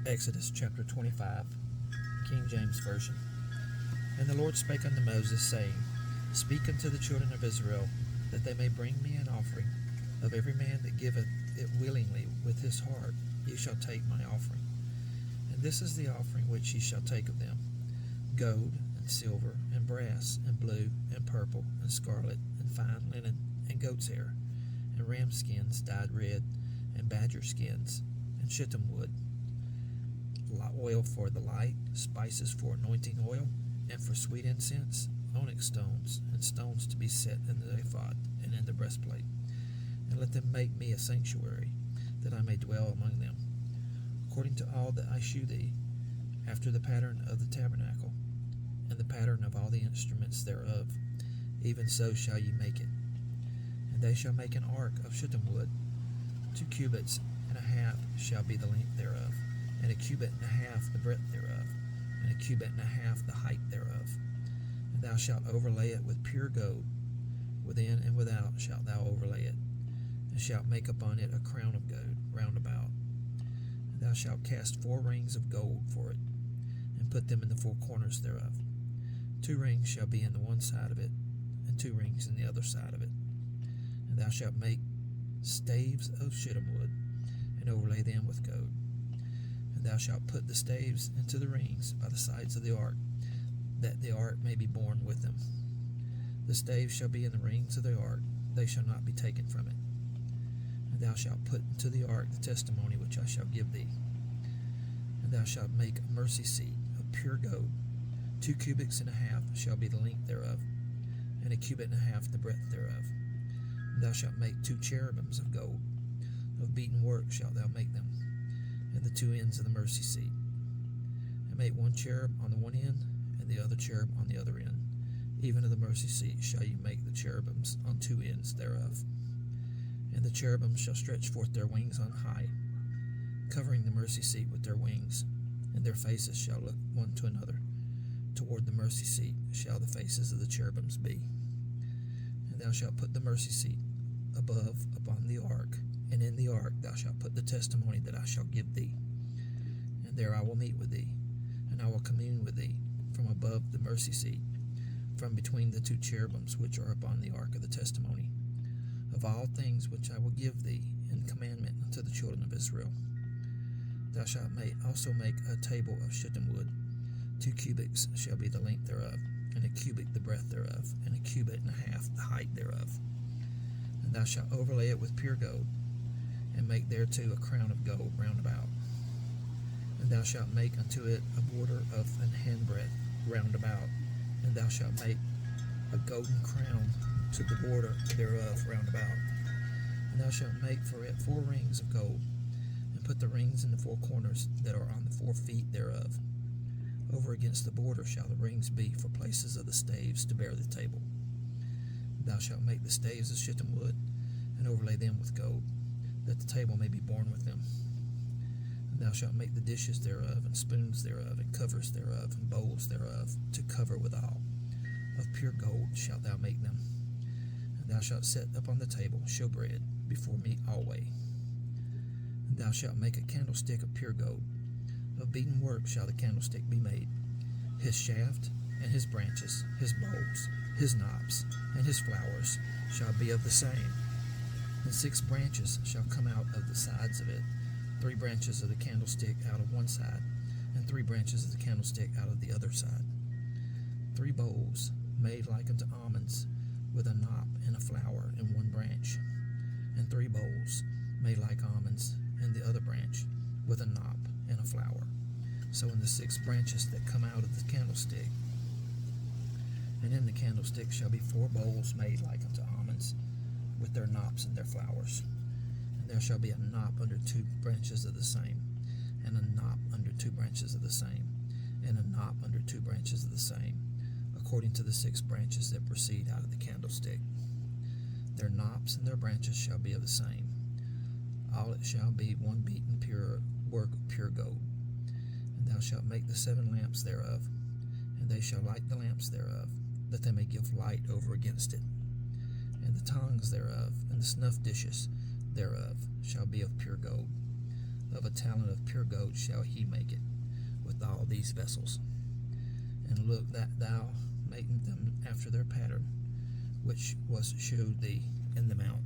Exodus chapter 25, King James Version. And the Lord spake unto Moses, saying, Speak unto the children of Israel, that they may bring me an offering. Of every man that giveth it willingly with his heart, ye shall take my offering. And this is the offering which ye shall take of them: gold, and silver, and brass, and blue, and purple, and scarlet, and fine linen, and goat's hair, and ram skins dyed red, and badger skins, and shittim wood, oil for the light, spices for anointing oil, and for sweet incense, onyx stones, and stones to be set in the ephod and in the breastplate. And let them make me a sanctuary, that I may dwell among them, according to all that I shew thee, after the pattern of the tabernacle, and the pattern of all the instruments thereof, even so shall ye make it. And they shall make an ark of shittim wood. 2 cubits and a half shall be the length thereof, and a cubit and a half the breadth thereof, and a cubit and a half the height thereof. And thou shalt overlay it with pure gold, within and without shalt thou overlay it, and shalt make upon it a crown of gold round about. And thou shalt cast 4 rings of gold for it, and put them in the 4 corners thereof. 2 rings shall be in the one side of it, and 2 rings in the other side of it. And thou shalt make staves of shittim wood, and overlay them with gold. And thou shalt put the staves into the rings by the sides of the ark, that the ark may be borne with them. The staves shall be in the rings of the ark, they shall not be taken from it. And thou shalt put into the ark the testimony which I shall give thee. And thou shalt make a mercy seat of pure gold. 2 cubits and a half shall be the length thereof, and a cubit and a half the breadth thereof. And thou shalt make 2 cherubims of gold. Of beaten work shalt thou make them, and the 2 ends of the mercy seat. And make 1 cherub on the one end, and the other cherub on the other end. Even of the mercy seat shall you make the cherubims on 2 ends thereof. And the cherubims shall stretch forth their wings on high, covering the mercy seat with their wings, and their faces shall look one to another. Toward the mercy seat shall the faces of the cherubims be. And thou shalt put the mercy seat above upon the ark, and in the ark thou shalt put the testimony that I shall give thee. And there I will meet with thee, and I will commune with thee from above the mercy seat, from between the 2 cherubims which are upon the ark of the testimony, of all things which I will give thee in commandment unto the children of Israel. Thou shalt also make a table of shittim wood. 2 cubits shall be the length thereof, and a cubit the breadth thereof, and a cubit and a half the height thereof. And thou shalt overlay it with pure gold, and make thereto a crown of gold round about. And thou shalt make unto it a border of an handbreadth round about, and thou shalt make a golden crown to the border thereof round about. And thou shalt make for it 4 rings of gold, and put the rings in the 4 corners that are on the 4 feet thereof. Over against the border shall the rings be for places of the staves to bear the table. Thou shalt make the staves of shittim wood, and overlay them with gold, that the table may be borne with them. And thou shalt make the dishes thereof, and spoons thereof, and covers thereof, and bowls thereof, to cover withal. Of pure gold shalt thou make them. And thou shalt set upon the table showbread before me alway. And thou shalt make a candlestick of pure gold. Of beaten work shall the candlestick be made. His shaft, and his branches, his bowls, his knops, and his flowers shall be of the same. And 6 branches shall come out of the sides of it, 3 branches of the candlestick out of one side, and 3 branches of the candlestick out of the other side. 3 bowls made like unto almonds, with a knop and a flower in one branch, and 3 bowls made like almonds in the other branch, with a knop and a flower. So in the 6 branches that come out of the candlestick. And in the candlestick shall be 4 bowls made like unto almonds, with their knops and their flowers. And there shall be a knop under 2 branches of the same, and a knop under 2 branches of the same, and a knop under 2 branches of the same, according to the 6 branches that proceed out of the candlestick. Their knops and their branches shall be of the same. All it shall be 1 beaten pure work of pure gold. And thou shalt make the 7 lamps thereof, and they shall light the lamps thereof, that they may give light over against it. And the tongues thereof, and the snuff dishes thereof, shall be of pure gold. Of a talent of pure gold shall he make it with all these vessels. And look that thou make them after their pattern, which was shewed thee in the mount.